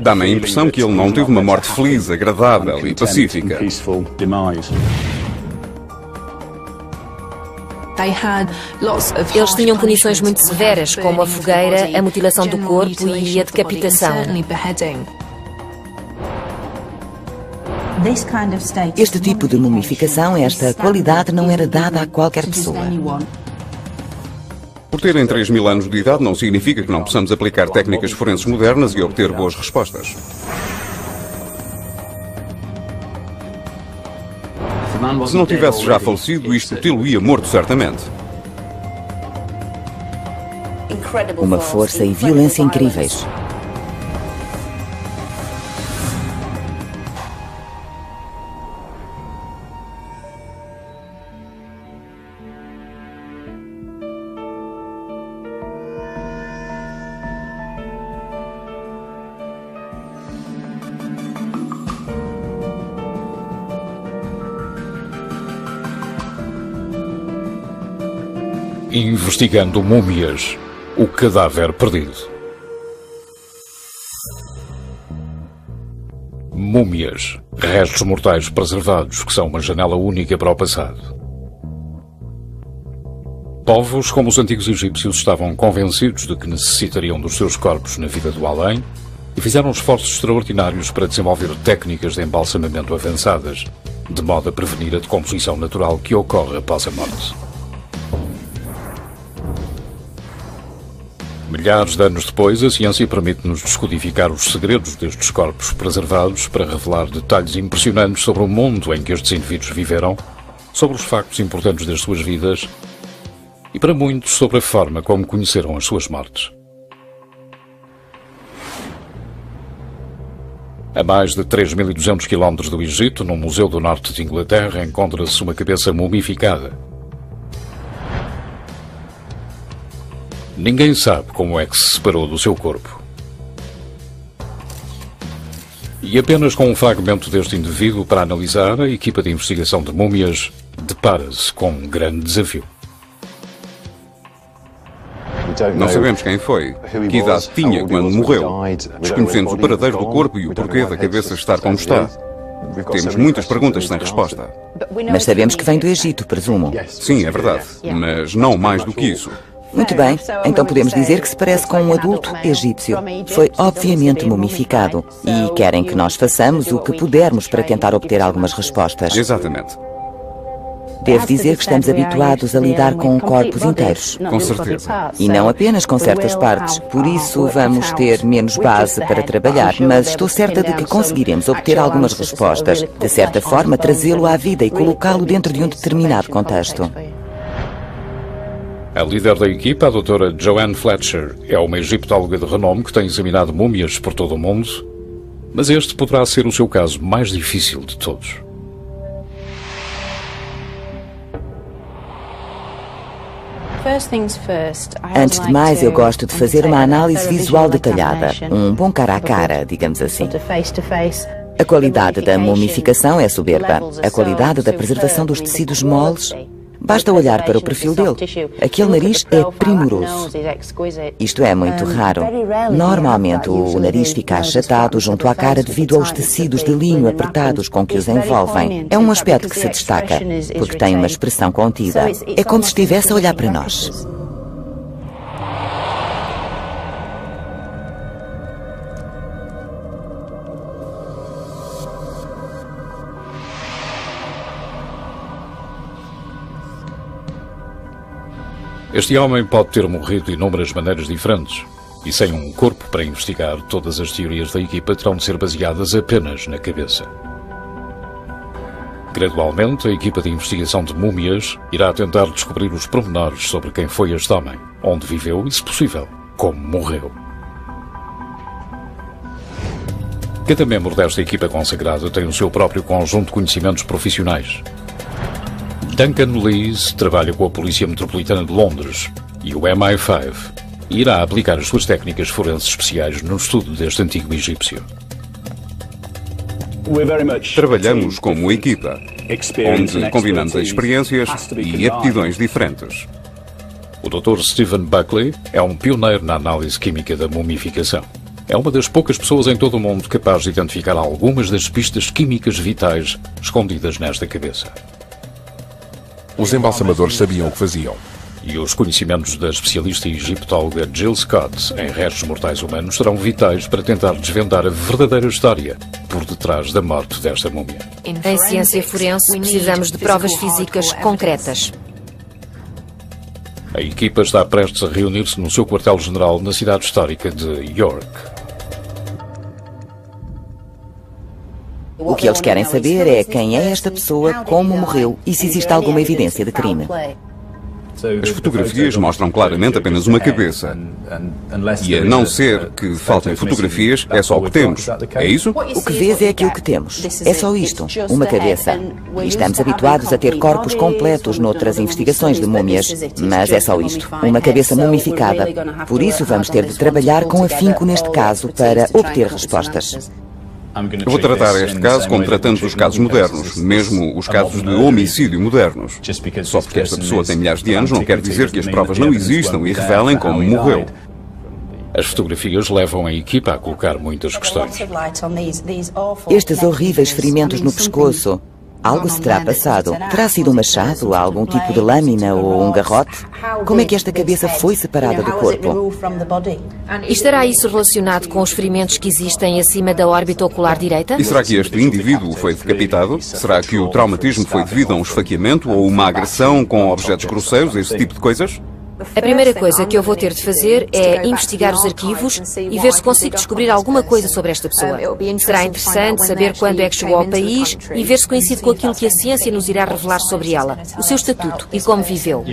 Dá-me a impressão que ele não teve uma morte feliz, agradável e pacífica. Eles tinham punições muito severas, como a fogueira, a mutilação do corpo e a decapitação. Este tipo de mumificação, esta qualidade, não era dada a qualquer pessoa. Por terem 3.000 anos de idade não significa que não possamos aplicar técnicas forenses modernas e obter boas respostas. Se não tivesse já falecido, isto tê-lo-ia morto certamente. Uma força e violência incríveis. Investigando múmias, o cadáver perdido. Múmias, restos mortais preservados que são uma janela única para o passado. Povos como os antigos egípcios estavam convencidos de que necessitariam dos seus corpos na vida do além e fizeram esforços extraordinários para desenvolver técnicas de embalsamamento avançadas, de modo a prevenir a decomposição natural que ocorre após a morte. Milhares de anos depois, a ciência permite-nos descodificar os segredos destes corpos preservados para revelar detalhes impressionantes sobre o mundo em que estes indivíduos viveram, sobre os factos importantes das suas vidas e, para muitos, sobre a forma como conheceram as suas mortes. A mais de 3.200 km do Egito, num museu do norte de Inglaterra, encontra-se uma cabeça mumificada. Ninguém sabe como é que se separou do seu corpo. E apenas com um fragmento deste indivíduo para analisar, a equipa de investigação de múmias depara-se com um grande desafio. Não sabemos quem foi, que idade tinha quando morreu. Desconhecemos o paradeiro do corpo e o porquê da cabeça estar como está. Temos muitas perguntas sem resposta. Mas sabemos que vem do Egito, presumo. Sim, é verdade, mas não mais do que isso. Muito bem, então podemos dizer que se parece com um adulto egípcio. Foi obviamente mumificado e querem que nós façamos o que pudermos para tentar obter algumas respostas. Exatamente. Devo dizer que estamos habituados a lidar com corpos inteiros. Com certeza. E não apenas com certas partes. Por isso vamos ter menos base para trabalhar, mas estou certa de que conseguiremos obter algumas respostas. De certa forma, trazê-lo à vida e colocá-lo dentro de um determinado contexto. A líder da equipa, a doutora Joanne Fletcher, é uma egiptóloga de renome que tem examinado múmias por todo o mundo, mas este poderá ser o seu caso mais difícil de todos. Antes de mais, eu gosto de fazer uma análise visual detalhada, um bom cara a cara, digamos assim. A qualidade da mumificação é soberba. A qualidade da preservação dos tecidos moles. Basta olhar para o perfil dele. Aquele nariz é primoroso. Isto é muito raro. Normalmente o nariz fica achatado junto à cara devido aos tecidos de linho apertados com que os envolvem. É um aspecto que se destaca, porque tem uma expressão contida. É como se estivesse a olhar para nós. Este homem pode ter morrido de inúmeras maneiras diferentes, e sem um corpo para investigar, todas as teorias da equipa terão de ser baseadas apenas na cabeça. Gradualmente, a equipa de investigação de múmias irá tentar descobrir os pormenores sobre quem foi este homem, onde viveu e, se possível, como morreu. Cada membro desta equipa consagrada tem o seu próprio conjunto de conhecimentos profissionais. Duncan Lees trabalha com a Polícia Metropolitana de Londres e o MI5 e irá aplicar as suas técnicas forenses especiais no estudo deste antigo egípcio. Trabalhamos como equipa, onde combinamos experiências e aptidões diferentes. O Dr. Stephen Buckley é um pioneiro na análise química da mumificação. é uma das poucas pessoas em todo o mundo capaz de identificar algumas das pistas químicas vitais escondidas nesta cabeça. Os embalsamadores sabiam o que faziam. E os conhecimentos da especialista egiptóloga Jill Scott em restos mortais humanos serão vitais para tentar desvendar a verdadeira história por detrás da morte desta múmia. Em ciência forense, precisamos de provas físicas concretas. A equipa está prestes a reunir-se no seu quartel-general na cidade histórica de York. O que eles querem saber é quem é esta pessoa, como morreu e se existe alguma evidência de crime. As fotografias mostram claramente apenas uma cabeça. E a não ser que faltem fotografias, é só o que temos. É isso? O que vês é aquilo que temos. É só isto, uma cabeça. E estamos habituados a ter corpos completos noutras investigações de múmias, mas é só isto, uma cabeça mumificada. Por isso vamos ter de trabalhar com afinco neste caso para obter respostas. Eu vou tratar este caso como tratamos os casos modernos, mesmo os casos de homicídio modernos. Só porque esta pessoa tem milhares de anos não quer dizer que as provas não existam e revelem como morreu. As fotografias levam a equipa a colocar muitas questões. Estes horríveis ferimentos no pescoço, algo se terá passado. Terá sido um machado, algum tipo de lâmina ou um garrote? Como é que esta cabeça foi separada do corpo? E estará isso relacionado com os ferimentos que existem acima da órbita ocular direita? E será que este indivíduo foi decapitado? Será que o traumatismo foi devido a um esfaqueamento ou uma agressão com objetos grosseiros, esse tipo de coisas? A primeira coisa que eu vou ter de fazer é investigar os arquivos e ver se consigo descobrir alguma coisa sobre esta pessoa. Será interessante saber quando é que chegou ao país e ver se coincide com aquilo que a ciência nos irá revelar sobre ela, o seu estatuto e como viveu.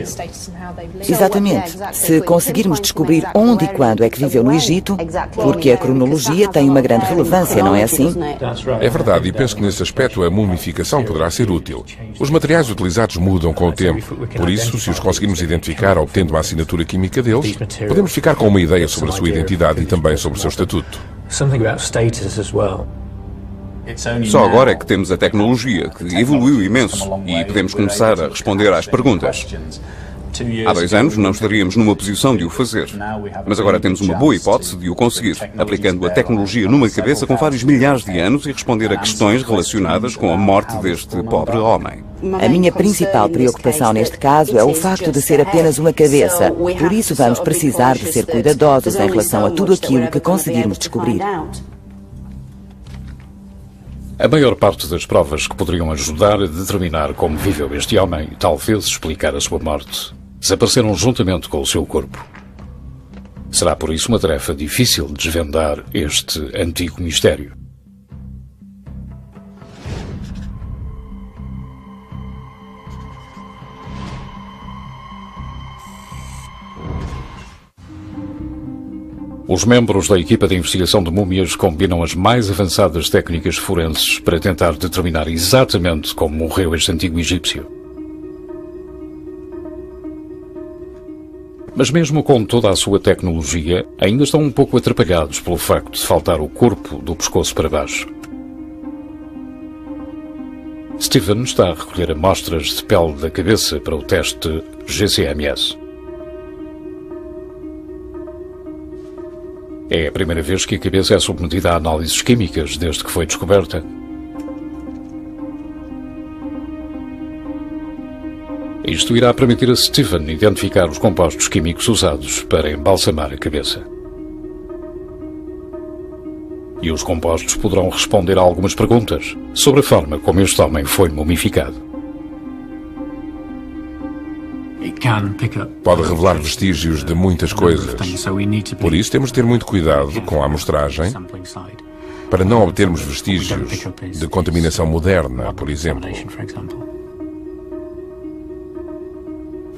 Exatamente. Se conseguirmos descobrir onde e quando é que viveu no Egito, porque a cronologia tem uma grande relevância, não é assim? É verdade, e penso que nesse aspecto a mumificação poderá ser útil. Os materiais utilizados mudam com o tempo, por isso, se os conseguirmos identificar obtendo uma assinatura química deles, podemos ficar com uma ideia sobre a sua identidade e também sobre o seu estatuto. Só agora é que temos a tecnologia, que evoluiu imenso, e podemos começar a responder às perguntas. Há 2 anos não estaríamos numa posição de o fazer, mas agora temos uma boa hipótese de o conseguir, aplicando a tecnologia numa cabeça com vários milhares de anos e responder a questões relacionadas com a morte deste pobre homem. A minha principal preocupação neste caso é o facto de ser apenas uma cabeça. Por isso vamos precisar de ser cuidadosos em relação a tudo aquilo que conseguirmos descobrir. A maior parte das provas que poderiam ajudar a determinar como viveu este homem e talvez explicar a sua morte desapareceram juntamente com o seu corpo. Será por isso uma tarefa difícil de desvendar este antigo mistério. Os membros da equipa de investigação de múmias combinam as mais avançadas técnicas forenses para tentar determinar exatamente como morreu este antigo egípcio. Mas mesmo com toda a sua tecnologia, ainda estão um pouco atrapalhados pelo facto de faltar o corpo do pescoço para baixo. Steven está a recolher amostras de pele da cabeça para o teste GCMS. É a primeira vez que a cabeça é submetida a análises químicas desde que foi descoberta. Isto irá permitir a Steven identificar os compostos químicos usados para embalsamar a cabeça. E os compostos poderão responder a algumas perguntas sobre a forma como este homem foi mumificado. Pode revelar vestígios de muitas coisas. Por isso temos de ter muito cuidado com a amostragem para não obtermos vestígios de contaminação moderna, por exemplo.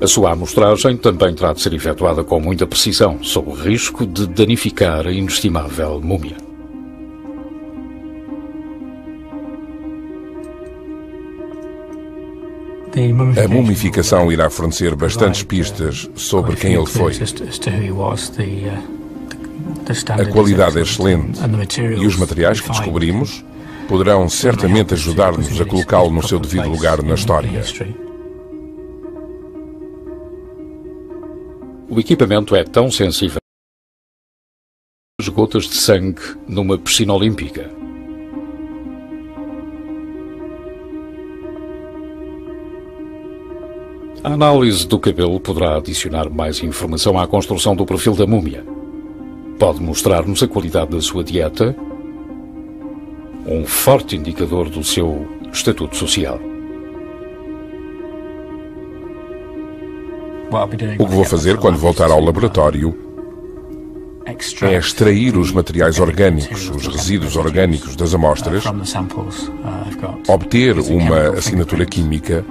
A sua amostragem também terá de ser efetuada com muita precisão, sob o risco de danificar a inestimável múmia. A mumificação irá fornecer bastantes pistas sobre quem ele foi. A qualidade é excelente e os materiais que descobrimos poderão certamente ajudar-nos a colocá-lo no seu devido lugar na história. O equipamento é tão sensível As gotas de sangue numa piscina olímpica. A análise do cabelo poderá adicionar mais informação à construção do perfil da múmia. Pode mostrar-nos a qualidade da sua dieta, um forte indicador do seu estatuto social. O que vou fazer quando voltar ao laboratório é extrair os materiais orgânicos, os resíduos orgânicos das amostras, obter uma assinatura química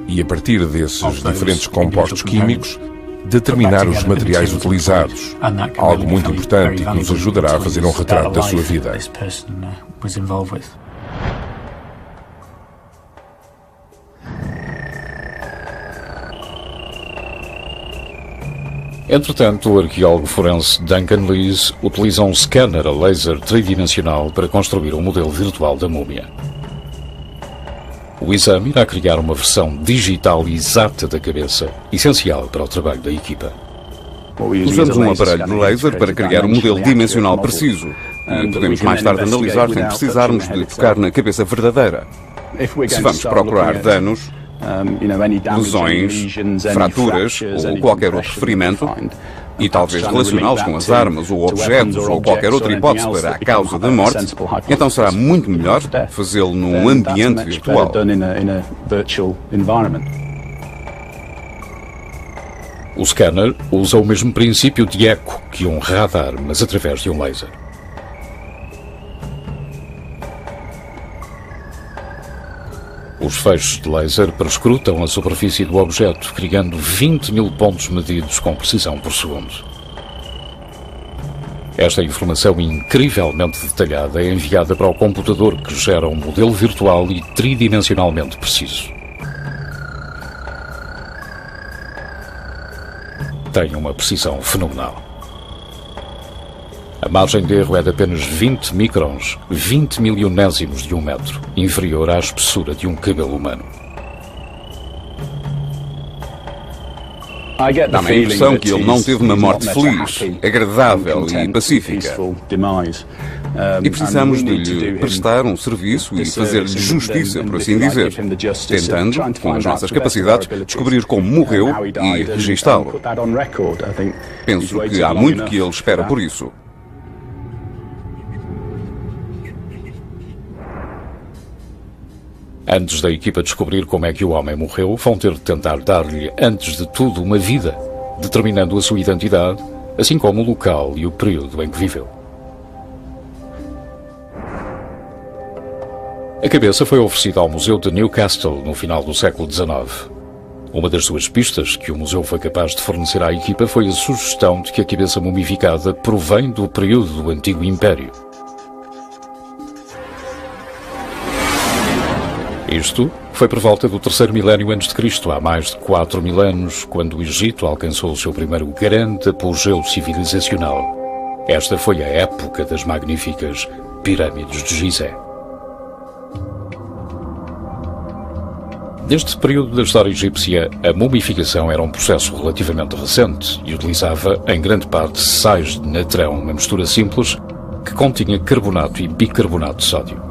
e, a partir desses diferentes compostos químicos, determinar os materiais utilizados, algo muito importante e que nos ajudará a fazer um retrato da sua vida. Entretanto, o arqueólogo forense Duncan Lees utiliza um scanner a laser tridimensional para construir um modelo virtual da múmia. O exame irá criar uma versão digital exata da cabeça, essencial para o trabalho da equipa. Usamos um aparelho de laser para criar um modelo dimensional preciso e podemos mais tarde analisar sem precisarmos de tocar na cabeça verdadeira. Se vamos procurar danos, lesões, fraturas ou qualquer outro ferimento, e talvez relacioná-los com as armas ou objetos ou qualquer outra hipótese para a causa da morte, então será muito melhor fazê-lo num ambiente virtual. O scanner usa o mesmo princípio de eco que um radar, mas através de um laser. Os feixes de laser perscrutam a superfície do objeto, criando 20.000 pontos medidos com precisão por segundo. Esta informação incrivelmente detalhada é enviada para o computador, que gera um modelo virtual e tridimensionalmente preciso. Tem uma precisão fenomenal. A margem de erro é de apenas 20 microns, 20 milionésimos de 1 metro, inferior à espessura de um cabelo humano. Dá-me a impressão que ele não teve uma morte feliz, agradável e pacífica. E precisamos de lhe prestar um serviço e fazer-lhe justiça, por assim dizer, tentando, com as nossas capacidades, descobrir como morreu e registá-lo. Penso que há muito que ele espera por isso. Antes da equipa descobrir como é que o homem morreu, vão ter de tentar dar-lhe, antes de tudo, uma vida, determinando a sua identidade, assim como o local e o período em que viveu. A cabeça foi oferecida ao Museu de Newcastle no final do século XIX. Uma das suas pistas que o museu foi capaz de fornecer à equipa foi a sugestão de que a cabeça mumificada provém do período do Antigo Império. Isto foi por volta do terceiro milénio antes de Cristo, há mais de 4.000 anos, quando o Egito alcançou o seu primeiro grande apogeu civilizacional. Esta foi a época das magníficas pirâmides de Gizé. Neste período da história egípcia, a mumificação era um processo relativamente recente e utilizava, em grande parte, sais de natrão, uma mistura simples que continha carbonato e bicarbonato de sódio.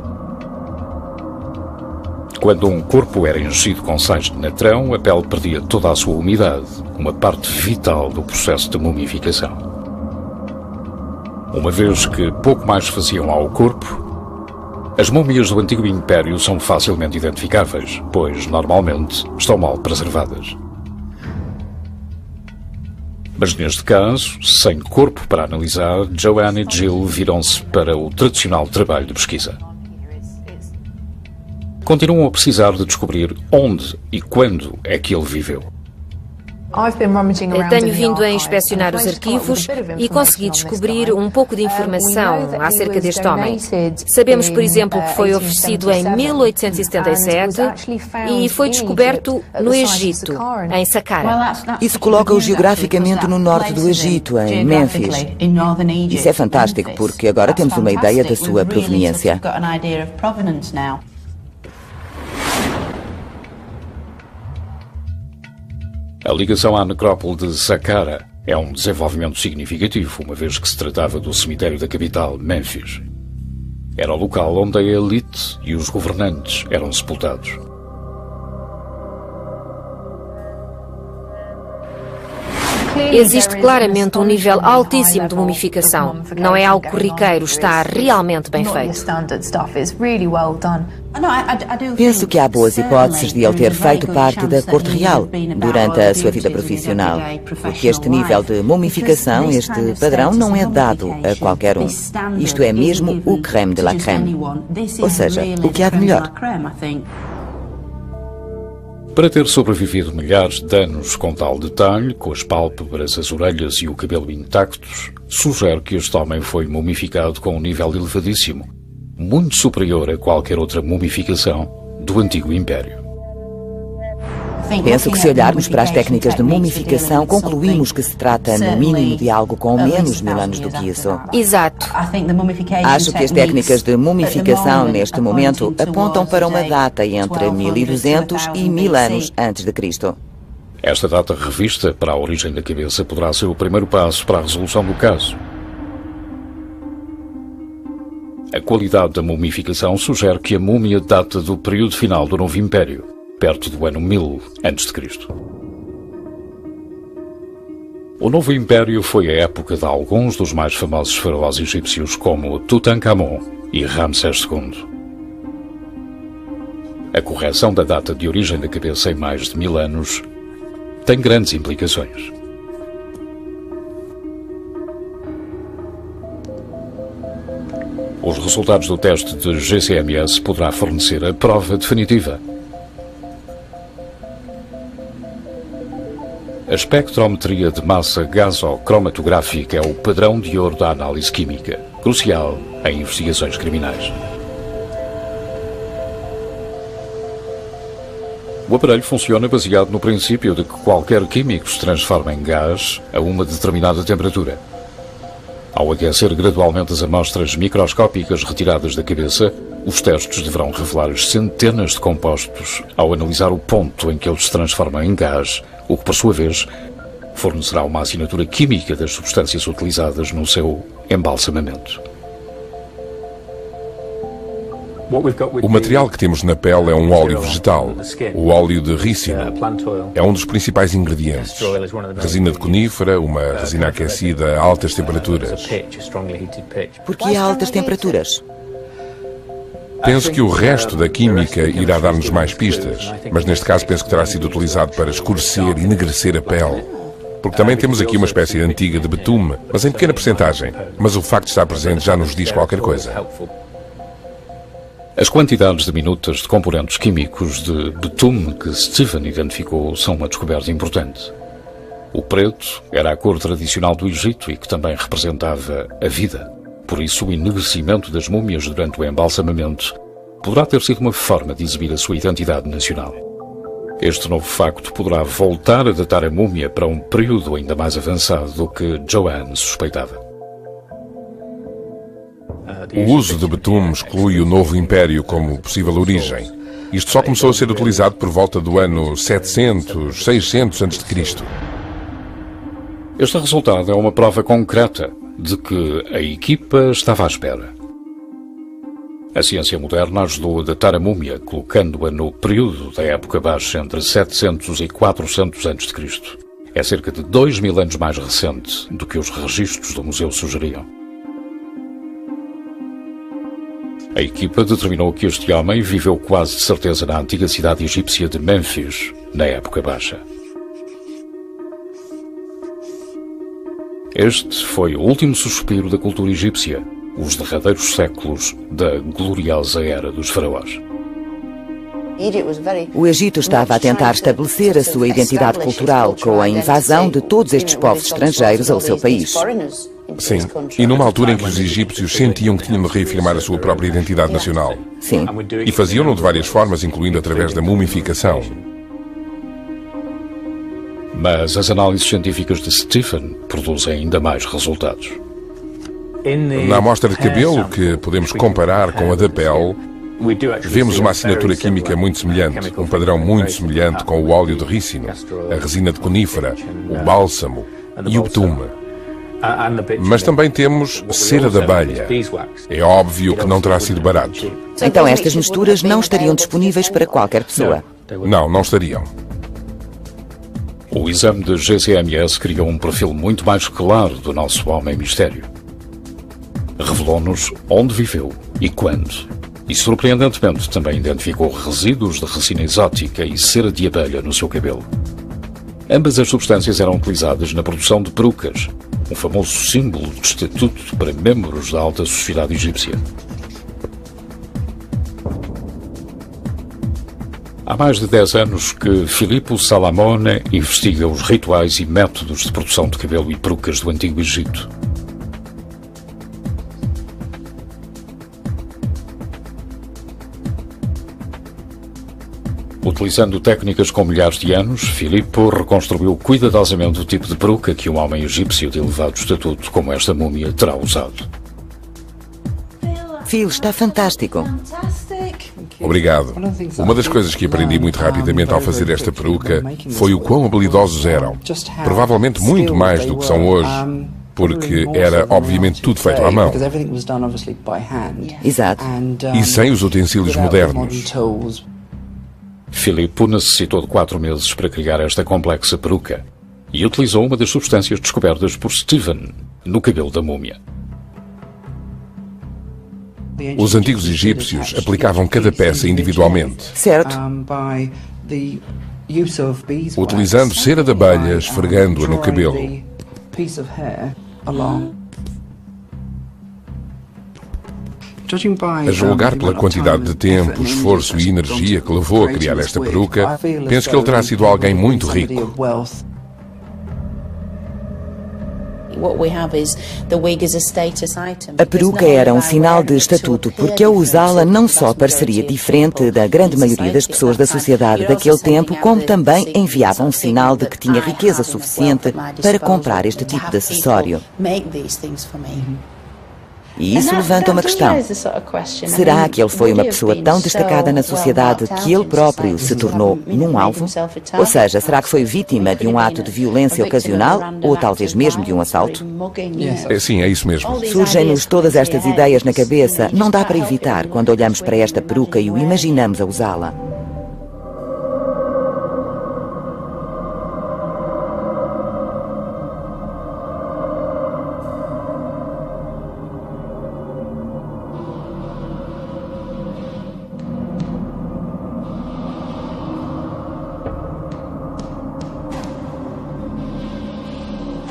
Quando um corpo era enchido com sais de natrão, a pele perdia toda a sua umidade, uma parte vital do processo de mumificação. Uma vez que pouco mais faziam ao corpo, as múmias do Antigo Império são facilmente identificáveis, pois, normalmente, estão mal preservadas. Mas neste caso, sem corpo para analisar, Joanne e Jill viram-se para o tradicional trabalho de pesquisa. Continuam a precisar de descobrir onde e quando é que ele viveu. Tenho vindo a inspecionar os arquivos e consegui descobrir um pouco de informação acerca deste homem. Sabemos, por exemplo, que foi oferecido em 1877 e foi descoberto no Egito, em Saqqara. Isso coloca-o geograficamente no norte do Egito, em Mênfis. Isso é fantástico, porque agora temos uma ideia da sua proveniência. A ligação à necrópole de Saqqara É um desenvolvimento significativo, uma vez que se tratava do cemitério da capital, Mênfis. Era o local onde a elite e os governantes eram sepultados. Existe claramente um nível altíssimo de mumificação. Não é algo corriqueiro, está realmente bem feito. Penso que há boas hipóteses de ele ter feito parte da corte real durante a sua vida profissional, porque este nível de mumificação, este padrão, não é dado a qualquer um. Isto é mesmo o crème de la crème, ou seja, o que há de melhor. Para ter sobrevivido milhares de anos com tal detalhe, com as pálpebras, as orelhas e o cabelo intactos, sugere que este homem foi mumificado com um nível elevadíssimo, muito superior a qualquer outra mumificação do Antigo Império. Penso que se olharmos para as técnicas de mumificação, concluímos que se trata, no mínimo, de algo com menos 1000 anos do que isso. Exato. Acho que as técnicas de mumificação, neste momento, apontam para uma data entre 1200 e 1000 anos antes de Cristo. Esta data revista para a origem da cabeça poderá ser o primeiro passo para a resolução do caso. A qualidade da mumificação sugere que a múmia data do período final do Novo Império, perto do ano 1000 a.C. O Novo Império foi a época de alguns dos mais famosos faraós egípcios como Tutankhamon e Ramsés II. A correção da data de origem da cabeça em mais de 1000 anos tem grandes implicações. Os resultados do teste de GCMS poderá fornecer a prova definitiva. A espectrometria de massa gasocromatográfica é o padrão de ouro da análise química, crucial em investigações criminais. O aparelho funciona baseado no princípio de que qualquer químico se transforma em gás a uma determinada temperatura. Ao aquecer gradualmente as amostras microscópicas retiradas da cabeça, os testes deverão revelar as centenas de compostos ao analisar o ponto em que eles se transformam em gás, o que, por sua vez, fornecerá uma assinatura química das substâncias utilizadas no seu embalsamamento. O material que temos na pele é um óleo vegetal, o óleo de rícino. É um dos principais ingredientes. Resina de conífera, uma resina aquecida a altas temperaturas. Por que a altas temperaturas? Penso que o resto da química irá dar-nos mais pistas, mas neste caso penso que terá sido utilizado para escurecer e enegrecer a pele. Porque também temos aqui uma espécie antiga de betume, mas em pequena percentagem. Mas o facto de estar presente já nos diz qualquer coisa. As quantidades diminutas de componentes químicos de betume que Stephen identificou são uma descoberta importante. O preto era a cor tradicional do Egito e que também representava a vida. Por isso, o enegrecimento das múmias durante o embalsamamento poderá ter sido uma forma de exibir a sua identidade nacional. Este novo facto poderá voltar a datar a múmia para um período ainda mais avançado do que Joanne suspeitava. O uso de betume exclui o Novo Império como possível origem. Isto só começou a ser utilizado por volta do ano 700, 600 a.C. Este resultado é uma prova concreta de que a equipa estava à espera. A ciência moderna ajudou a datar a múmia, colocando-a no período da época baixa entre 700 e 400 a.C. É cerca de 2000 anos mais recente do que os registros do museu sugeriam. A equipa determinou que este homem viveu quase de certeza na antiga cidade egípcia de Mênfis, na época baixa. Este foi o último suspiro da cultura egípcia, os derradeiros séculos da gloriosa era dos faraós. O Egito estava a tentar estabelecer a sua identidade cultural com a invasão de todos estes povos estrangeiros ao seu país. Sim, e numa altura em que os egípcios sentiam que tinham de reafirmar a sua própria identidade nacional. Sim. E faziam-no de várias formas, incluindo através da mumificação. Mas as análises científicas de Stephen produzem ainda mais resultados. Na amostra de cabelo, que podemos comparar com a da pele, vemos uma assinatura química muito semelhante, um padrão muito semelhante com o óleo de rícino, a resina de conífera, o bálsamo, e o betume. Mas também temos cera de abelha. É óbvio que não terá sido barato. Então estas misturas não estariam disponíveis para qualquer pessoa? Não estariam. O exame de GCMS criou um perfil muito mais claro do nosso homem mistério. Revelou-nos onde viveu e quando. E, surpreendentemente, também identificou resíduos de resina exótica e cera de abelha no seu cabelo. Ambas as substâncias eram utilizadas na produção de perucas, um famoso símbolo de estatuto para membros da alta sociedade egípcia. Há mais de 10 anos que Filippo Salamone investiga os rituais e métodos de produção de cabelo e perucas do Antigo Egito. Utilizando técnicas com milhares de anos, Filippo reconstruiu cuidadosamente o tipo de peruca que um homem egípcio de elevado estatuto como esta múmia terá usado. Phil, está fantástico. Obrigado. Uma das coisas que aprendi muito rapidamente ao fazer esta peruca foi o quão habilidosos eram. Provavelmente muito mais do que são hoje, porque era obviamente tudo feito à mão. Exato. E sem os utensílios modernos. Filippo necessitou de 4 meses para criar esta complexa peruca e utilizou uma das substâncias descobertas por Steven no cabelo da múmia. Os antigos egípcios aplicavam cada peça individualmente. Certo. Utilizando cera de abelha, esfregando-a no cabelo. A julgar pela quantidade de tempo, esforço e energia que levou a criar esta peruca, penso que ele terá sido alguém muito rico. A peruca era um sinal de estatuto, porque ao usá-la não só pareceria diferente da grande maioria das pessoas da sociedade daquele tempo, como também enviava um sinal de que tinha riqueza suficiente para comprar este tipo de acessório. E isso levanta uma questão. Será que ele foi uma pessoa tão destacada na sociedade que ele próprio se tornou num alvo? Ou seja, será que foi vítima de um ato de violência ocasional ou talvez mesmo de um assalto? Sim, é isso mesmo. Surgem-nos todas estas ideias na cabeça. Não dá para evitar quando olhamos para esta peruca e o imaginamos a usá-la.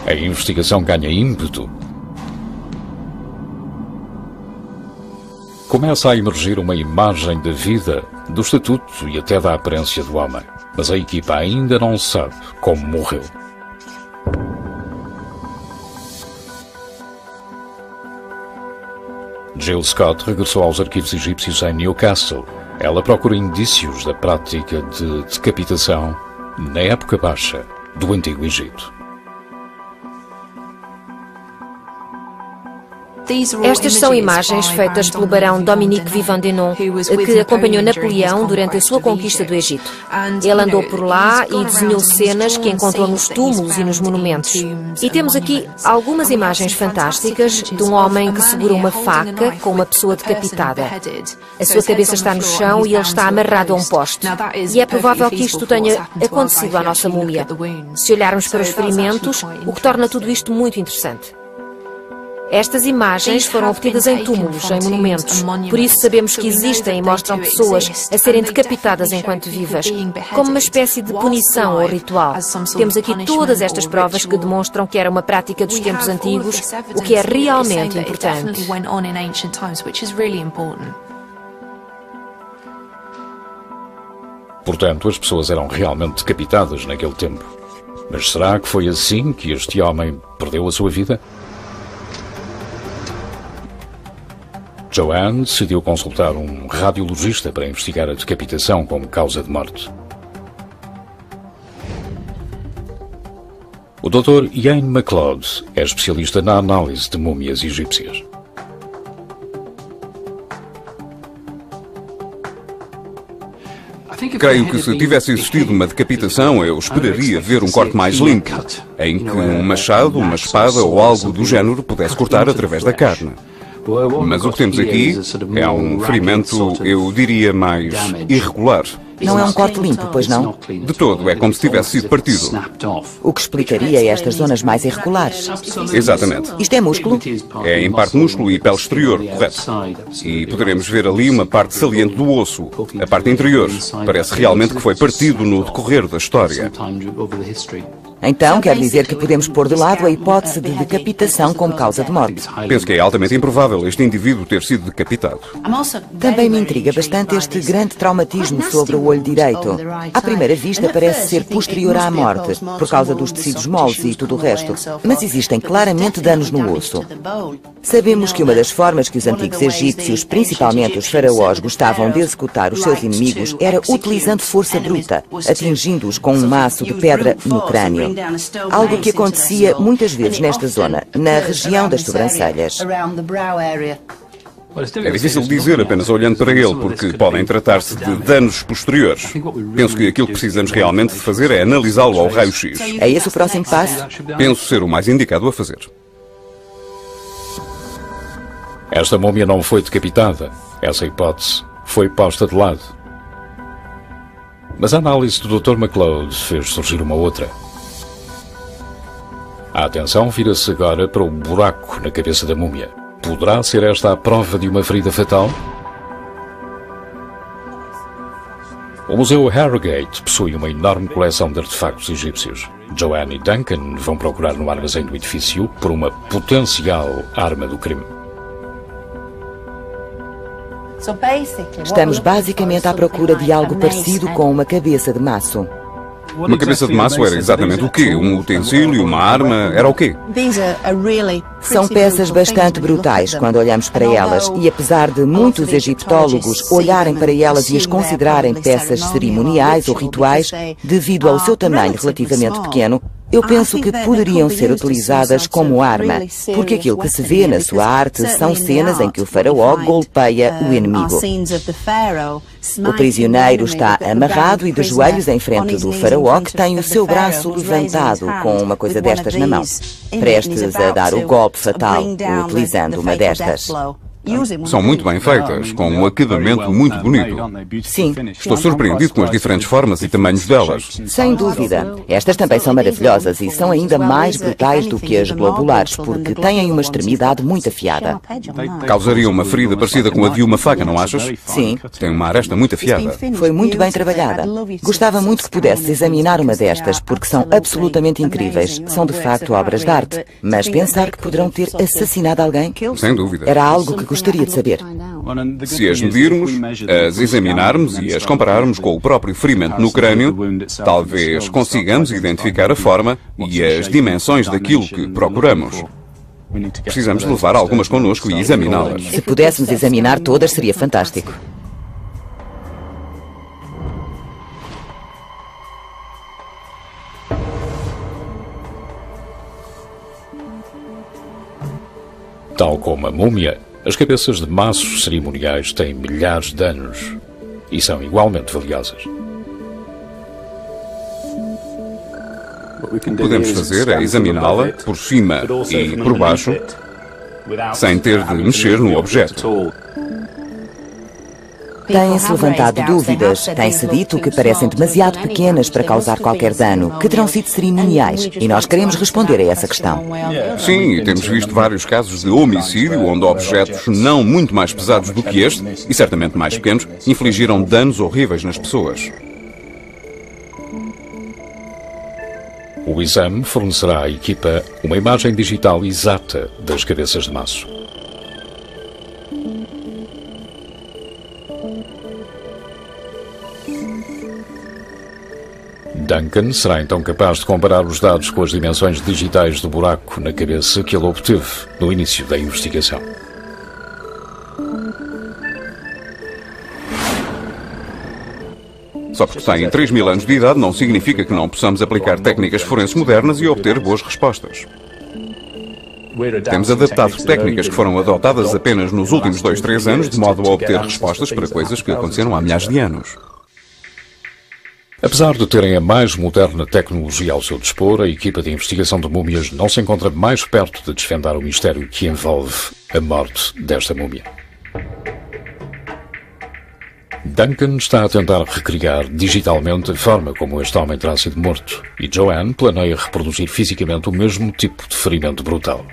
A investigação ganha ímpeto. Começa a emergir uma imagem da vida, do estatuto e até da aparência do homem. Mas a equipa ainda não sabe como morreu. Jill Scott regressou aos arquivos egípcios em Newcastle. Ela procura indícios da prática de decapitação na época baixa do Antigo Egito. Estas são imagens feitas pelo barão Dominique Vivant-Denon, que acompanhou Napoleão durante a sua conquista do Egito. Ele andou por lá e desenhou cenas que encontrou nos túmulos e nos monumentos. E temos aqui algumas imagens fantásticas de um homem que segura uma faca com uma pessoa decapitada. A sua cabeça está no chão e ele está amarrado a um poste. E é provável que isto tenha acontecido à nossa múmia. Se olharmos para os ferimentos, o que torna tudo isto muito interessante. Estas imagens foram obtidas em túmulos, em monumentos. Por isso sabemos que existem e mostram pessoas a serem decapitadas enquanto vivas, como uma espécie de punição ou ritual. Temos aqui todas estas provas que demonstram que era uma prática dos tempos antigos, o que é realmente importante. Portanto, as pessoas eram realmente decapitadas naquele tempo. Mas será que foi assim que este homem perdeu a sua vida? Joanne decidiu consultar um radiologista para investigar a decapitação como causa de morte. O Dr. Ian MacLeod é especialista na análise de múmias egípcias. Creio que se tivesse existido uma decapitação, eu esperaria ver um corte mais limpo, em que um machado, uma espada ou algo do género pudesse cortar através da carne. Mas o que temos aqui é um ferimento, eu diria, mais irregular. Não é um corte limpo, pois não? De todo, é como se tivesse sido partido. O que explicaria estas zonas mais irregulares. Exatamente. Isto é músculo? É em parte músculo e pele exterior, correto. E poderemos ver ali uma parte saliente do osso, a parte interior. Parece realmente que foi partido no decorrer da história. Então, quer dizer que podemos pôr de lado a hipótese de decapitação como causa de morte. Penso que é altamente improvável este indivíduo ter sido decapitado. Também me intriga bastante este grande traumatismo sobre o olho direito. À primeira vista parece ser posterior à morte, por causa dos tecidos moles e tudo o resto. Mas existem claramente danos no osso. Sabemos que uma das formas que os antigos egípcios, principalmente os faraós, gostavam de executar os seus inimigos era utilizando força bruta, atingindo-os com um maço de pedra no crânio. Algo que acontecia muitas vezes nesta zona, na região das sobrancelhas. É difícil dizer apenas olhando para ele, porque podem tratar-se de danos posteriores. Penso que aquilo que precisamos realmente de fazer é analisá-lo ao raio-x. É esse o próximo passo? Penso ser o mais indicado a fazer. Esta múmia não foi decapitada. Essa hipótese foi posta de lado. Mas a análise do Dr. MacLeod fez surgir uma outra. A atenção vira-se agora para o buraco na cabeça da múmia. Poderá ser esta a prova de uma ferida fatal? O Museu Harrogate possui uma enorme coleção de artefactos egípcios. Joanne e Duncan vão procurar no armazém do edifício por uma potencial arma do crime. Estamos basicamente à procura de algo parecido com uma cabeça de maço. Uma cabeça de maço era exatamente o quê? Um utensílio, uma arma, era o quê? São peças bastante brutais quando olhamos para elas e apesar de muitos egiptólogos olharem para elas e as considerarem peças cerimoniais ou rituais, devido ao seu tamanho relativamente pequeno, eu penso que poderiam ser utilizadas como arma, porque aquilo que se vê na sua arte são cenas em que o faraó golpeia o inimigo. O prisioneiro está amarrado e de joelhos em frente do faraó, que tem o seu braço levantado com uma coisa destas na mão, prestes a dar o golpe fatal, utilizando uma destas. São muito bem feitas, com um acabamento muito bonito. Sim. Estou surpreendido com as diferentes formas e tamanhos delas. Sem dúvida. Estas também são maravilhosas e são ainda mais brutais do que as globulares, porque têm uma extremidade muito afiada. Causaria uma ferida parecida com a de uma faca, não achas? Sim. Tem uma aresta muito afiada. Foi muito bem trabalhada. Gostava muito que pudesses examinar uma destas, porque são absolutamente incríveis. São de facto obras de arte. Mas pensar que poderão ter assassinado alguém? Sem dúvida. Era algo que gostaria de saber. Se as medirmos, as examinarmos e as compararmos com o próprio ferimento no crânio, talvez consigamos identificar a forma e as dimensões daquilo que procuramos. Precisamos levar algumas connosco e examiná-las. Se pudéssemos examinar todas, seria fantástico. Tal como a múmia, as cabeças de maços cerimoniais têm milhares de anos e são igualmente valiosas. O que podemos fazer é examiná-la por cima e por baixo, sem ter de mexer no objeto. Têm-se levantado dúvidas, tem-se dito que parecem demasiado pequenas para causar qualquer dano, que terão sido cerimoniais, e nós queremos responder a essa questão. Sim, e temos visto vários casos de homicídio onde objetos não muito mais pesados do que este, e certamente mais pequenos, infligiram danos horríveis nas pessoas. O exame fornecerá à equipa uma imagem digital exata das cabeças de maço. Duncan será então capaz de comparar os dados com as dimensões digitais do buraco na cabeça que ele obteve no início da investigação. Só porque tem 3.000 anos de idade não significa que não possamos aplicar técnicas forenses modernas e obter boas respostas. Temos adaptado técnicas que foram adotadas apenas nos últimos 2, 3 anos, de modo a obter respostas para coisas que aconteceram há milhares de anos. Apesar de terem a mais moderna tecnologia ao seu dispor, a equipa de investigação de múmias não se encontra mais perto de desvendar o mistério que envolve a morte desta múmia. Duncan está a tentar recriar digitalmente a forma como este homem terá sido morto, e Joanne planeia reproduzir fisicamente o mesmo tipo de ferimento brutal.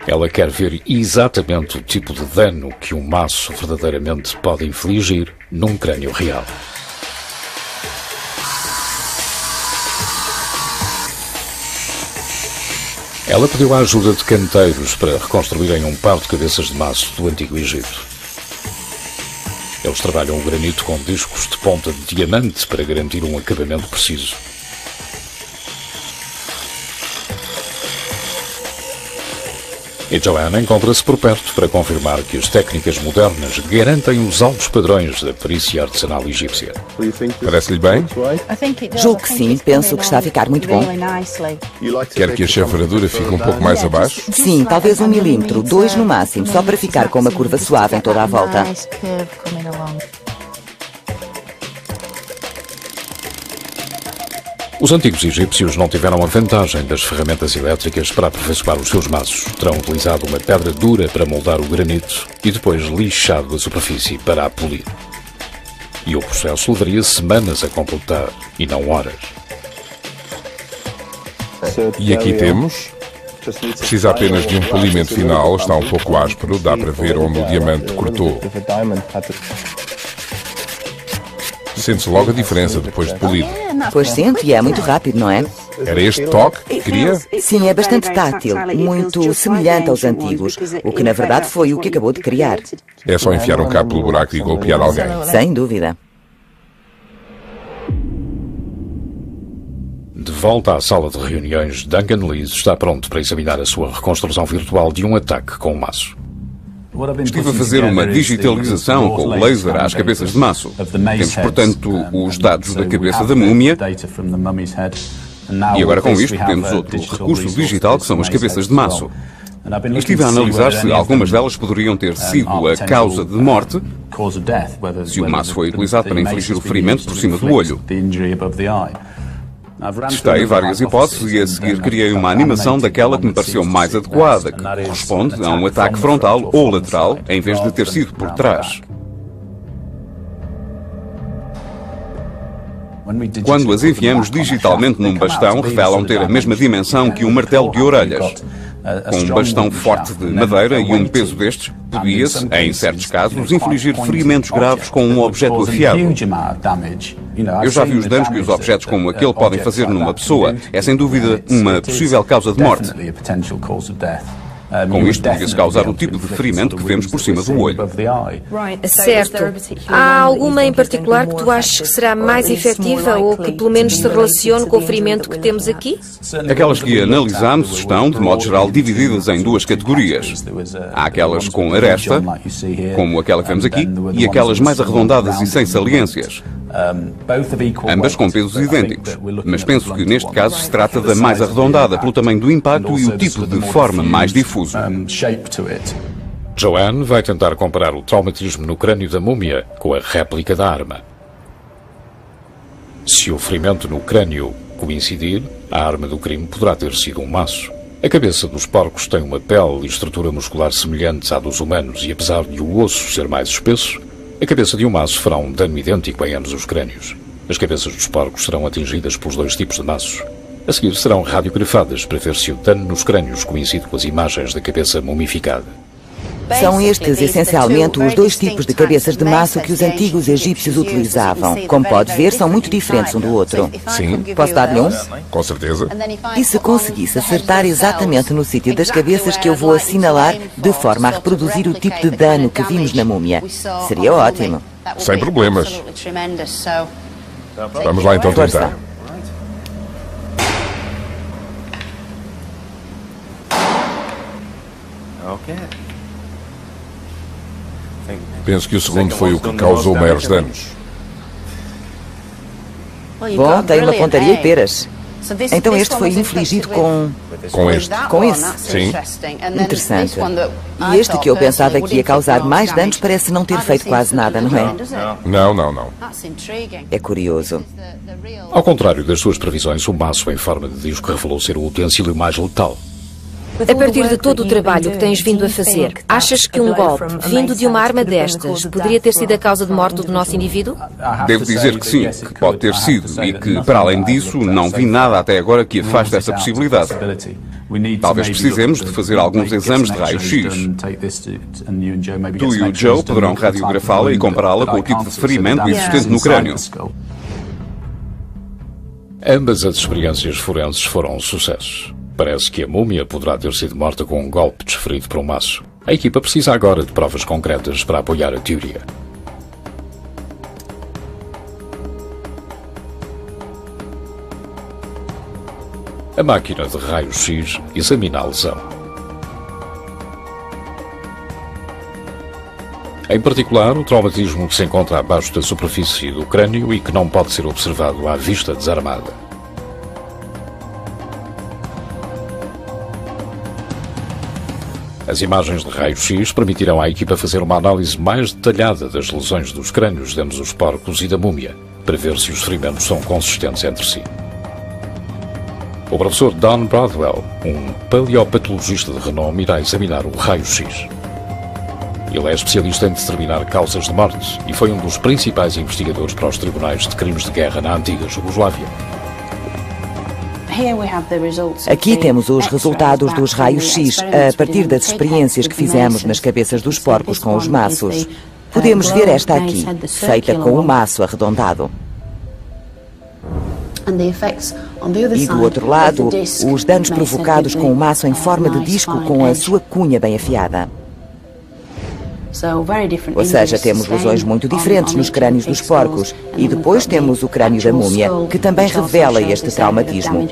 Ela quer ver exatamente o tipo de dano que um maço verdadeiramente pode infligir num crânio real. Ela pediu a ajuda de canteiros para reconstruírem um par de cabeças de maço do Antigo Egito. Eles trabalham o granito com discos de ponta de diamante para garantir um acabamento preciso. E Joanne encontra-se por perto para confirmar que as técnicas modernas garantem os altos padrões da perícia artesanal egípcia. Parece-lhe bem? Julgo que sim, penso que está a ficar muito bom. Quer que a chafradura fique um pouco mais abaixo? Sim, talvez 1 milímetro, 2 no máximo, só para ficar com uma curva suave em toda a volta. Os antigos egípcios não tiveram a vantagem das ferramentas elétricas para aperfeiçoar os seus maços. Terão utilizado uma pedra dura para moldar o granito e depois lixado a superfície para a polir. E o processo levaria semanas a completar, e não horas. E aqui temos... Precisa apenas de um polimento final, está um pouco áspero, dá para ver onde o diamante cortou. Sente-se logo a diferença depois de polido. Pois sinto, e é muito rápido, não é? Era este toque que queria? Sim, é bastante tátil, muito semelhante aos antigos, o que na verdade foi o que acabou de criar. É só enfiar um cabo pelo buraco e golpear alguém. Sem dúvida. De volta à sala de reuniões, Duncan Lees está pronto para examinar a sua reconstrução virtual de um ataque com o maço. Estive a fazer uma digitalização com o laser às cabeças de maço. Temos, portanto, os dados da cabeça da múmia. E agora com isto temos outro recurso digital que são as cabeças de maço. Estive a analisar se algumas delas poderiam ter sido a causa de morte, se o maço foi utilizado para infligir o ferimento por cima do olho. Testei várias hipóteses e a seguir criei uma animação daquela que me pareceu mais adequada, que corresponde a um ataque frontal ou lateral, em vez de ter sido por trás. Quando as enviamos digitalmente num bastão, revelam ter a mesma dimensão que um martelo de orelhas. Com um bastão forte de madeira e um peso destes, podia-se, em certos casos, infligir ferimentos graves com um objeto afiado. Eu já vi os danos que os objetos como aquele podem fazer numa pessoa. É sem dúvida uma possível causa de morte. Com isto, podia-se causar o tipo de ferimento que vemos por cima do olho. Certo. Há alguma em particular que tu achas que será mais efetiva ou que pelo menos se relacione com o ferimento que temos aqui? Aquelas que analisámos estão, de modo geral, divididas em duas categorias. Há aquelas com aresta, como aquela que vemos aqui, e aquelas mais arredondadas e sem saliências. Ambas com pesos idênticos, mas penso que neste caso se trata da mais arredondada pelo tamanho do impacto e o tipo de forma mais difuso. Joanne vai tentar comparar o traumatismo no crânio da múmia com a réplica da arma. Se o ferimento no crânio coincidir, a arma do crime poderá ter sido um maço. A cabeça dos porcos tem uma pele e estrutura muscular semelhantes à dos humanos e apesar de o osso ser mais espesso, a cabeça de um maço fará um dano idêntico em ambos os crânios. As cabeças dos porcos serão atingidas pelos dois tipos de maços. A seguir serão radiografadas para ver se o dano nos crânios coincide com as imagens da cabeça mumificada. São estes, essencialmente, os dois tipos de cabeças de maço que os antigos egípcios utilizavam. Como pode ver, são muito diferentes um do outro. Sim. Posso dar-lhe um? Com certeza. E se conseguisse acertar exatamente no sítio das cabeças que eu vou assinalar, de forma a reproduzir o tipo de dano que vimos na múmia? Seria ótimo. Sem problemas. Vamos lá então tentar. Penso que o segundo foi o que causou maiores danos. Bom, tem uma pontaria e peras. Então este foi infligido com este? Com esse? Sim. Interessante. E este que eu pensava que ia causar mais danos parece não ter feito quase nada, não é? Não. É curioso. Ao contrário das suas previsões, o maço em forma de disco revelou ser o utensílio mais letal. A partir de todo o trabalho que tens vindo a fazer, achas que um golpe vindo de uma arma destas poderia ter sido a causa de morte do nosso indivíduo? Devo dizer que sim, que pode ter sido, e que, para além disso, não vi nada até agora que afaste essa possibilidade. Talvez precisemos de fazer alguns exames de raio-x. Tu e o Joe poderão radiografá-la e compará-la com o tipo de ferimento existente no crânio. Ambas as experiências forenses foram sucessos. Parece que a múmia poderá ter sido morta com um golpe desferido por um maço. A equipa precisa agora de provas concretas para apoiar a teoria. A máquina de raio-x examina a lesão. Em particular, o traumatismo que se encontra abaixo da superfície do crânio e que não pode ser observado à vista desarmada. As imagens de raio-x permitirão à equipa fazer uma análise mais detalhada das lesões dos crânios de ambos os porcos e da múmia, para ver se os ferimentos são consistentes entre si. O professor Don Broadwell, um paleopatologista de renome, irá examinar o raio-x. Ele é especialista em determinar causas de morte e foi um dos principais investigadores para os tribunais de crimes de guerra na antiga Jugoslávia. Aqui temos os resultados dos raios-x a partir das experiências que fizemos nas cabeças dos porcos com os maços. Podemos ver esta aqui, feita com o maço arredondado. E do outro lado, os danos provocados com o maço em forma de disco com a sua cunha bem afiada. Ou seja, temos lesões muito diferentes nos crânios dos porcos. E depois temos o crânio da múmia, que também revela este traumatismo.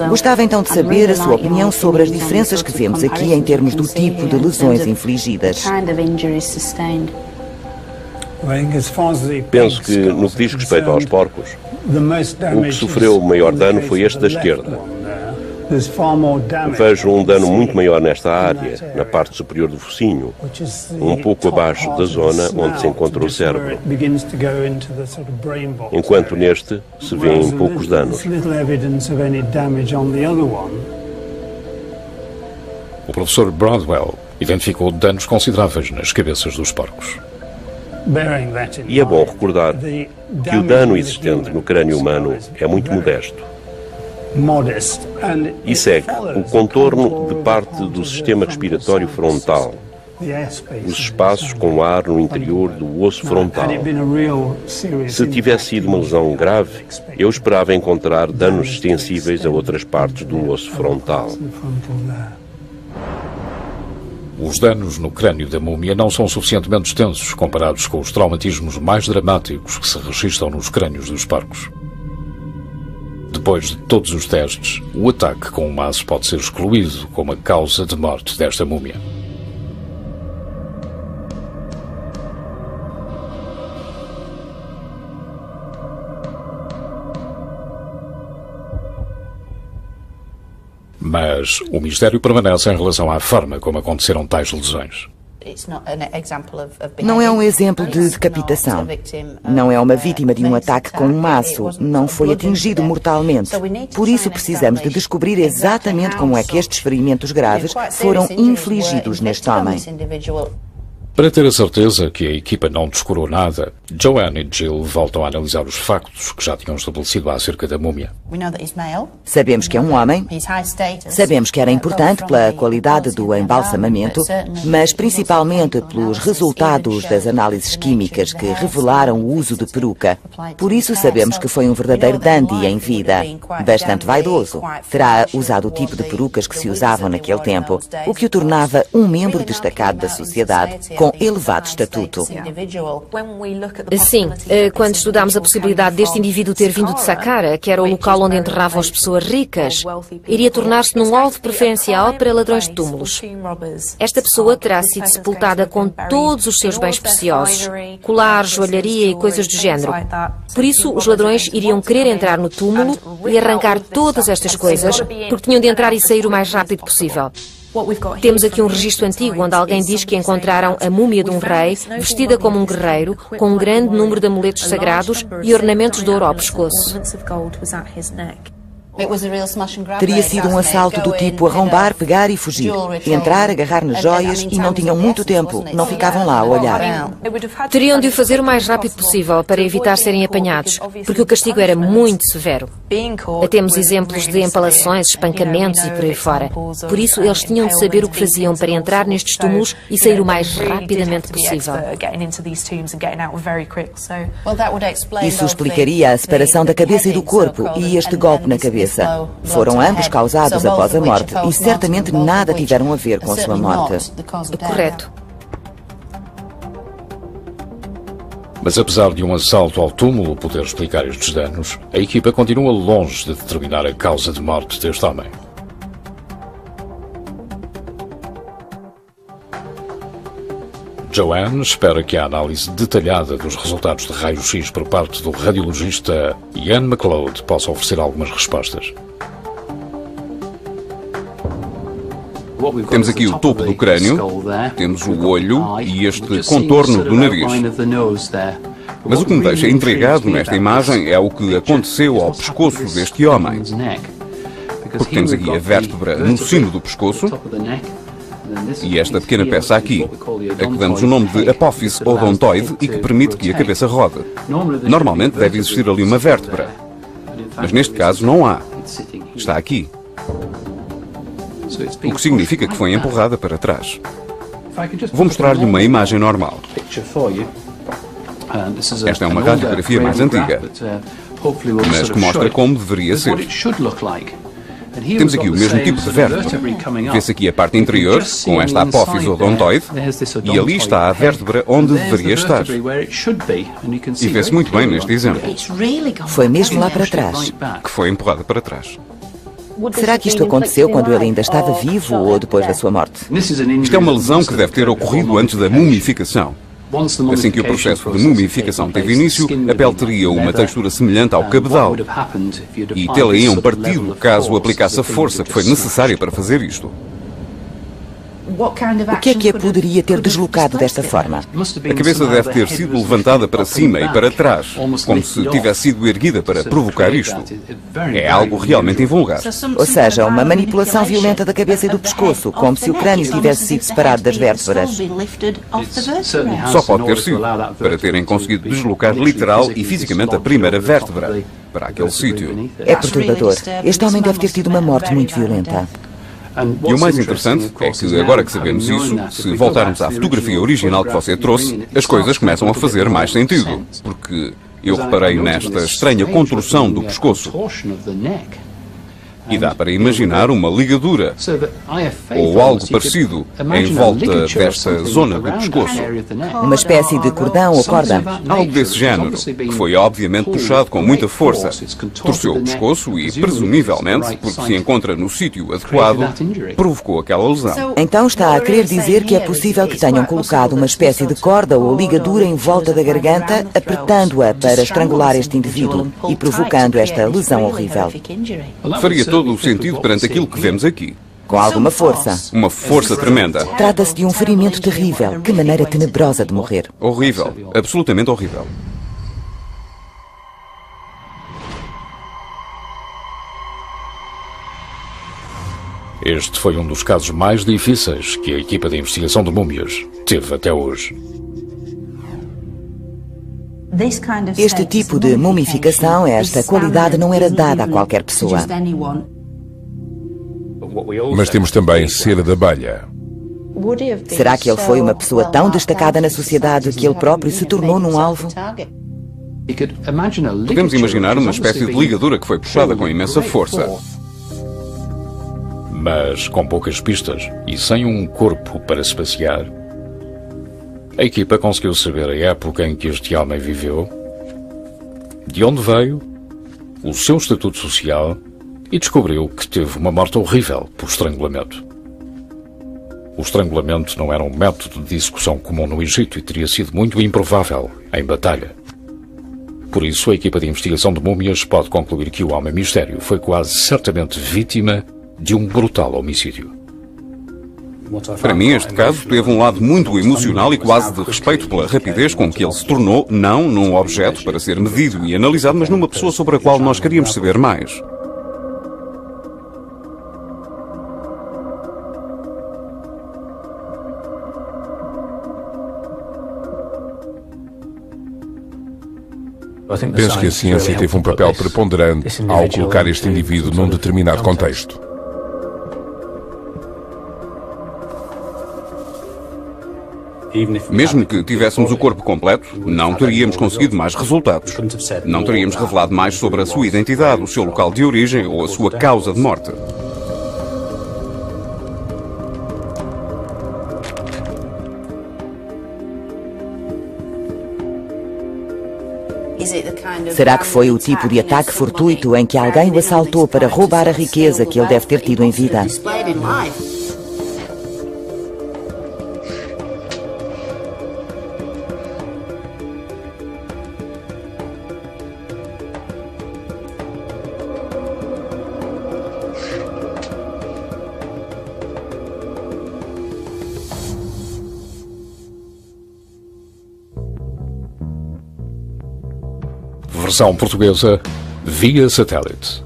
Gostava então de saber a sua opinião sobre as diferenças que vemos aqui em termos do tipo de lesões infligidas. Penso que, no que diz respeito aos porcos, o que sofreu o maior dano foi este da esquerda. Vejo um dano muito maior nesta área, na parte superior do focinho, um pouco abaixo da zona onde se encontra o cérebro, enquanto neste se vêem poucos danos. O professor Broadwell identificou danos consideráveis nas cabeças dos porcos. E é bom recordar que o dano existente no crânio humano é muito modesto. E segue o contorno de parte do sistema respiratório frontal, os espaços com ar no interior do osso frontal. Se tivesse sido uma lesão grave, eu esperava encontrar danos extensíveis a outras partes do osso frontal. Os danos no crânio da múmia não são suficientemente extensos comparados com os traumatismos mais dramáticos que se registram nos crânios dos porcos. Depois de todos os testes, o ataque com o maço pode ser excluído como a causa de morte desta múmia. Mas o mistério permanece em relação à forma como aconteceram tais lesões. Não é um exemplo de decapitação. Não é uma vítima de um ataque com um maço. Não foi atingido mortalmente. Por isso precisamos de descobrir exatamente como é que estes ferimentos graves foram infligidos neste homem. Para ter a certeza que a equipa não descurou nada, Joanne e Jill voltam a analisar os factos que já tinham estabelecido acerca da múmia. Sabemos que é um homem, sabemos que era importante pela qualidade do embalsamamento, mas principalmente pelos resultados das análises químicas que revelaram o uso de peruca. Por isso sabemos que foi um verdadeiro dandy em vida, bastante vaidoso. Terá usado o tipo de perucas que se usavam naquele tempo, o que o tornava um membro destacado da sociedade, com elevado estatuto. Sim, quando estudámos a possibilidade deste indivíduo ter vindo de Saqqara, que era o local onde enterravam as pessoas ricas, iria tornar-se num alvo preferencial para ladrões de túmulos. Esta pessoa terá sido sepultada com todos os seus bens preciosos, colares, joalharia e coisas do género. Por isso, os ladrões iriam querer entrar no túmulo e arrancar todas estas coisas, porque tinham de entrar e sair o mais rápido possível. Temos aqui um registro antigo onde alguém diz que encontraram a múmia de um rei, vestida como um guerreiro, com um grande número de amuletos sagrados e ornamentos de ouro ao pescoço. Teria sido um assalto do tipo arrombar, pegar e fugir. Entrar, agarrar nas joias e não tinham muito tempo. Não ficavam lá a olhar. Teriam de o fazer o mais rápido possível para evitar serem apanhados, porque o castigo era muito severo. Temos exemplos de empalações, espancamentos e por aí fora. Por isso, eles tinham de saber o que faziam para entrar nestes túmulos e sair o mais rapidamente possível. Isso explicaria a separação da cabeça e do corpo e este golpe na cabeça. Foram ambos causados após a morte e certamente nada tiveram a ver com a sua morte. Correto. Mas apesar de um assalto ao túmulo poder explicar estes danos, a equipa continua longe de determinar a causa de morte deste homem. Joanne espera que a análise detalhada dos resultados de raio-x por parte do radiologista Ian MacLeod possa oferecer algumas respostas. Temos aqui o topo do crânio, temos o olho e este contorno do nariz. Mas o que me deixa intrigado nesta imagem é o que aconteceu ao pescoço deste homem. Porque temos aqui a vértebra no cimo do pescoço e esta pequena peça aqui, a que damos o nome de apófise odontoide e que permite que a cabeça rode. Normalmente deve existir ali uma vértebra, mas neste caso não há. Está aqui. O que significa que foi empurrada para trás. Vou mostrar-lhe uma imagem normal. Esta é uma radiografia mais antiga, mas que mostra como deveria ser. Temos aqui o mesmo tipo de vértebra. Vê-se aqui a parte interior, com esta apófise odontoide, e ali está a vértebra onde deveria estar. E vê-se muito bem neste exemplo. Foi mesmo lá para trás. Que foi empurrada para trás. Será que isto aconteceu quando ele ainda estava vivo ou depois da sua morte? Isto é uma lesão que deve ter ocorrido antes da mumificação. Assim que o processo de mumificação teve início, a pele teria uma textura semelhante ao cabedal e tê-la iam partido caso aplicasse a força que foi necessária para fazer isto. O que é que a poderia ter deslocado desta forma? A cabeça deve ter sido levantada para cima e para trás, como se tivesse sido erguida para provocar isto. É algo realmente invulgar. Ou seja, uma manipulação violenta da cabeça e do pescoço, como se o crânio tivesse sido separado das vértebras. Só pode ter sido, para terem conseguido deslocar literal e fisicamente a primeira vértebra para aquele sítio. É perturbador. Este homem deve ter tido uma morte muito violenta. E o mais interessante é que, agora que sabemos isso, se voltarmos à fotografia original que você trouxe, as coisas começam a fazer mais sentido. Porque eu reparei nesta estranha construção do pescoço. E dá para imaginar uma ligadura, ou algo parecido, em volta desta zona do pescoço. Uma espécie de cordão ou corda. Algo desse género, que foi obviamente puxado com muita força. Torceu o pescoço e, presumivelmente, porque se encontra no sítio adequado, provocou aquela lesão. Então está a querer dizer que é possível que tenham colocado uma espécie de corda ou ligadura em volta da garganta, apertando-a para estrangular este indivíduo e provocando esta lesão horrível. Faria todo o sentido perante aquilo que vemos aqui. Com alguma força. Uma força tremenda. Trata-se de um ferimento terrível. Que maneira tenebrosa de morrer. Horrível. Absolutamente horrível. Este foi um dos casos mais difíceis que a equipa de investigação de múmias teve até hoje. Este tipo de mumificação, esta qualidade não era dada a qualquer pessoa. Mas temos também cera de abelha. Será que ele foi uma pessoa tão destacada na sociedade que ele próprio se tornou num alvo? Podemos imaginar uma espécie de ligadura que foi puxada com imensa força. Mas com poucas pistas e sem um corpo para se passear, A equipa conseguiu saber a época em que este homem viveu, de onde veio, o seu estatuto social e descobriu que teve uma morte horrível por estrangulamento. O estrangulamento não era um método de execução comum no Egito e teria sido muito improvável em batalha. Por isso, a equipa de investigação de múmias pode concluir que o homem mistério foi quase certamente vítima de um brutal homicídio. Para mim, este caso teve um lado muito emocional e quase de respeito pela rapidez com que ele se tornou, não num objeto para ser medido e analisado, mas numa pessoa sobre a qual nós queríamos saber mais. Penso que a ciência teve um papel preponderante ao colocar este indivíduo num determinado contexto. Mesmo que tivéssemos o corpo completo, não teríamos conseguido mais resultados. Não teríamos revelado mais sobre a sua identidade, o seu local de origem ou a sua causa de morte. Será que foi o tipo de ataque fortuito em que alguém o assaltou para roubar a riqueza que ele deve ter tido em vida? Versão portuguesa via satélite.